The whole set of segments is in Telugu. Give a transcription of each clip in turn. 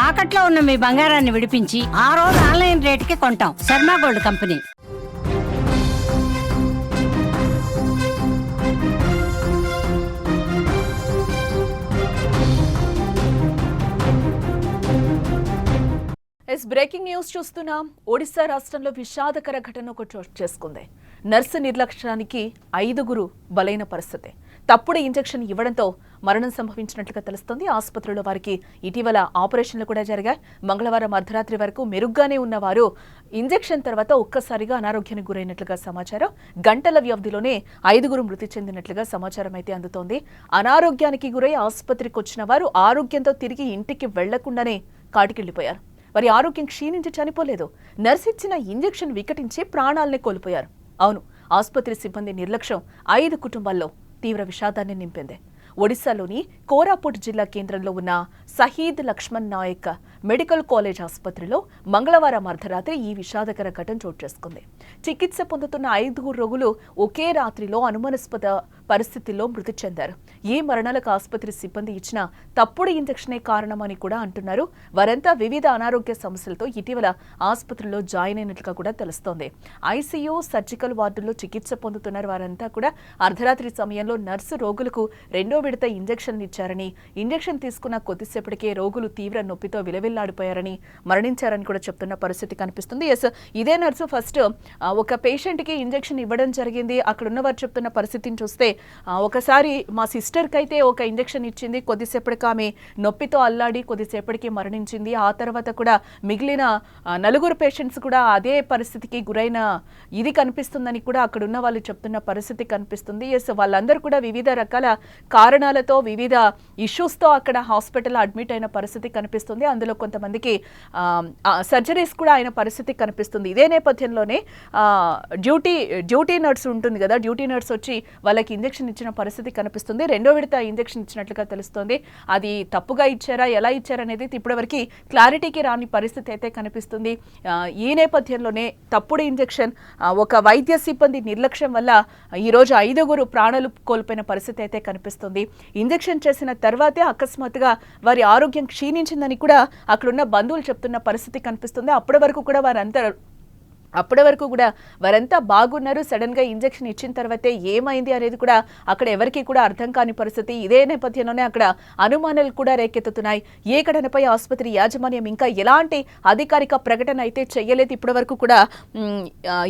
తాకట్లో ఉన్న మీ బంగారాన్ని విడిపించి ఆ రోజు ఆన్లైన్ రేటుకి కొంటాం. Sharma gold company. Breaking news చూస్తున్నాం. ఒడిశా రాష్ట్రంలో విషాదకర ఘటన ఒకటి చోటు చేసుకుంది. నర్సు నిర్లక్ష్యానికి 5గురు బలైన పరిస్థితి. తప్పుడు ఇంజెక్షన్ ఇవ్వడంతో మరణం సంభవించినట్లుగా తెలుస్తోంది. ఆసుపత్రిలో వారికి ఇటీవల ఆపరేషన్లు కూడా జరిగాయి. మంగళవారం అర్ధరాత్రి వరకు మెరుగ్గానే ఉన్నవారు ఇంజెక్షన్ తర్వాత ఒక్కసారిగా అనారోగ్యానికి గురైనట్లుగా సమాచారం. గంటల వ్యవధిలోనే 5గురు మృతి చెందినట్లుగా సమాచారం అయితే అందుతోంది. అనారోగ్యానికి గురై ఆసుపత్రికి వచ్చిన వారు ఆరోగ్యంతో తిరిగి ఇంటికి వెళ్లకుండానే కాటికెళ్లిపోయారు. వారి ఆరోగ్యం క్షీణించి చనిపోలేదు. నర్సు ఇచ్చిన ఇంజెక్షన్ వికటించి ప్రాణాలనే కోల్పోయారు. అవును, ఆసుపత్రి సిబ్బంది నిర్లక్ష్యం 5 కుటుంబాల్లో తీవ్ర విషాదాన్ని నింపింది. ఒడిశాలోని కోరాపుట్ జిల్లా కేంద్రంలో ఉన్న సహీద్ లక్ష్మణ్ నాయక్ మెడికల్ కాలేజ్ ఆసుపత్రిలో మంగళవారం అర్ధరాత్రి ఈ విషాదకర ఘటన చోటు చేసుకుంది. చికిత్స పొందుతున్న 5 రోగులు ఒకే రాత్రిలో అనుమానాస్పద పరిస్థితుల్లో మృతి చెందారు. ఈ మరణాలకు ఆసుపత్రి సిబ్బంది ఇచ్చిన తప్పుడు ఇంజెక్షనే కారణమని కూడా అంటున్నారు. వారంతా వివిధ అనారోగ్య సమస్యలతో ఇటీవల ఆసుపత్రిలో జాయిన్ అయినట్లుగా కూడా తెలుస్తోంది. ఐసీయూ, సర్జికల్ వార్డుల్లో చికిత్స పొందుతున్నారు. వారంతా కూడా అర్ధరాత్రి సమయంలో నర్సు రోగులకు 2వ విడత ఇంజెక్షన్ ఇచ్చారని, ఇంజెక్షన్ తీసుకున్న కొద్దిసేపటికే రోగులు తీవ్ర నొప్పితో విలవిల్లాడిపోయారని, మరణించారని కూడా చెప్తున్న పరిస్థితి కనిపిస్తుంది. ఇదే నర్సు ఫస్ట్ ఒక పేషెంట్ కి ఇంజెక్షన్ ఇవ్వడం జరిగింది. అక్కడ ఉన్నవారు చెప్తున్న పరిస్థితిని చూస్తే, ఒకసారి మా సిస్టర్కి అయితే ఒక ఇంజెక్షన్ ఇచ్చింది, కొద్దిసేపటికి ఆమె నొప్పితో అల్లాడి కొద్దిసేపటికి మరణించింది. ఆ తర్వాత కూడా మిగిలిన 4 పేషెంట్స్ కూడా అదే పరిస్థితికి గురైన ఇది కనిపిస్తుందని కూడా అక్కడ ఉన్న వాళ్ళు చెప్తున్న పరిస్థితి కనిపిస్తుంది. వాళ్ళందరూ కూడా వివిధ రకాల కారణాలతో వివిధ ఇష్యూస్తో అక్కడ హాస్పిటల్లో అడ్మిట్ అయిన పరిస్థితి కనిపిస్తుంది. అందులో కొంతమందికి సర్జరీస్ కూడా అయిన పరిస్థితి కనిపిస్తుంది. ఇదే నేపథ్యంలోనే డ్యూటీ నర్స్ ఉంటుంది కదా, డ్యూటీ నర్స్ వచ్చి వాళ్ళకి ఇంజెక్షన్ ఇచ్చిన పరిస్థితి కనిపిస్తుంది. 2వ విడత ఇంజెక్షన్ ఇచ్చినట్లుగా తెలుస్తోంది. అది తప్పుగా ఇచ్చారా, ఎలా ఇచ్చారనేది ఇప్పటివరకు క్లారిటీకి రాని పరిస్థితి అయితే కనిపిస్తుంది. ఈ నేపథ్యంలోనే తప్పుడు ఇంజెక్షన్, ఒక వైద్య సిబ్బంది నిర్లక్ష్యం వల్ల ఈరోజు 5గురు ప్రాణాలు కోల్పోయిన పరిస్థితి అయితే కనిపిస్తుంది. ఇంజెక్షన్ చేసిన తర్వాతే అకస్మాత్తుగా వారి ఆరోగ్యం క్షీణించిందని కూడా అక్కడున్న బంధువులు చెప్తున్న పరిస్థితి కనిపిస్తుంది. అప్పటి వరకు కూడా వారంతా బాగున్నారు. సడన్ గా ఇంజెక్షన్ ఇచ్చిన తర్వాతే ఏమైంది అనేది కూడా అక్కడ ఎవరికి కూడా అర్థం కాని పరిస్థితి. ఇదే నేపథ్యంలోనే అక్కడ అనుమానాలు కూడా రేకెత్తుతున్నాయి. ఏ ఘటనపై ఆసుపత్రి యాజమాన్యం ఇంకా ఎలాంటి అధికారిక ప్రకటన అయితే చేయలేదు. ఇప్పటి వరకు కూడా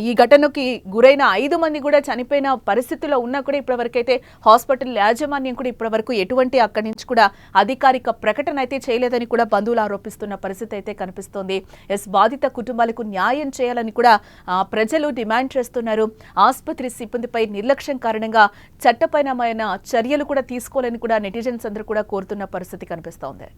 ఈ ఘటనకి గురైన 5 మంది కూడా చనిపోయిన పరిస్థితిలో ఉన్నా కూడా ఇప్పటివరకైతే హాస్పిటల్ యాజమాన్యం కూడా ఇప్పటివరకు ఎటువంటి అక్కడి నుంచి కూడా అధికారిక ప్రకటన అయితే చేయలేదని కూడా బంధువులు ఆరోపిస్తున్న పరిస్థితి అయితే కనిపిస్తోంది. బాధిత కుటుంబాలకు న్యాయం చేయాలని కూడా ప్రజలు డిమాండ్ చేస్తున్నారు. ఆసుపత్రి సిబ్బందిపై నిర్లక్ష్యం కారణంగా చట్టపరమైన చర్యలు కూడా తీసుకోవాలని కూడా నెటిజన్స్ అందరూ కూడా కోరుతున్న పరిస్థితి కనిపిస్తోంది.